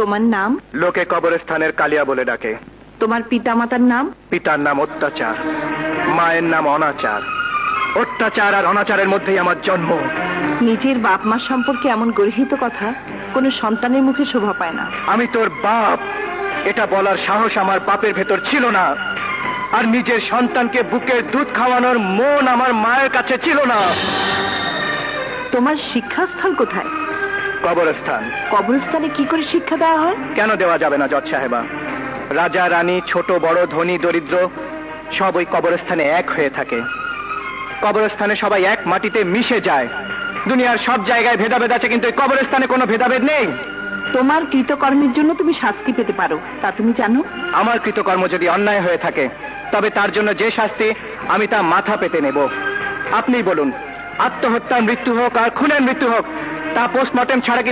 তোমার নাম? লোকে কবরস্থানের কালিয়া বলে ডাকে। তোমার পিতামাতার নাম? পিতার নাম অত্যাচার, মায়ের নাম অনাচার। অত্যাচার আর অনাচারের মধ্যেই আমার জন্ম। নিজের বাপ মা সম্পর্কে এমন গর্হিত কথা কোন সন্তানের মুখে শোভা পায় না। আমি তোর বাপ, এটা বলার সাহস আমার বাপের ভেতর ছিল না। আর নিজের সন্তানকে বুকের দুধ খাওয়ানোর মন আমার মায়ের কাছে ছিল না। তোমার শিক্ষাস্থল কোথায়? কবরস্থান। কবরস্থানে কি করে শিক্ষা দেওয়া হয়? কেন দেওয়া যাবে না জজ সাহেবা? রাজা রানী, ছোট বড়, ধনী দরিদ্র সব ওই কবরস্থানে এক হয়ে থাকে। কবরস্থানে সবাই এক মাটিতে মিশে যায়। দুনিয়ার সব জায়গায় ভেদাভেদ আছে, কিন্তু এই কবরস্থানে কোনো ভেদাভেদ নেই। তোমার কৃতকর্মের জন্য তুমি শাস্তি পেতে পারো, তা তুমি জানো? আমার কৃতকর্ম যদি অন্যায় হয়ে থাকে, তবে তার জন্য যে শাস্তি, আমি তা মাথা পেতে নেব। আপনি বলুন, আত্মহত্যার মৃত্যু হোক আর খুনের মৃত্যু হোক, তা পোস্টমর্টেম ছাড়া কি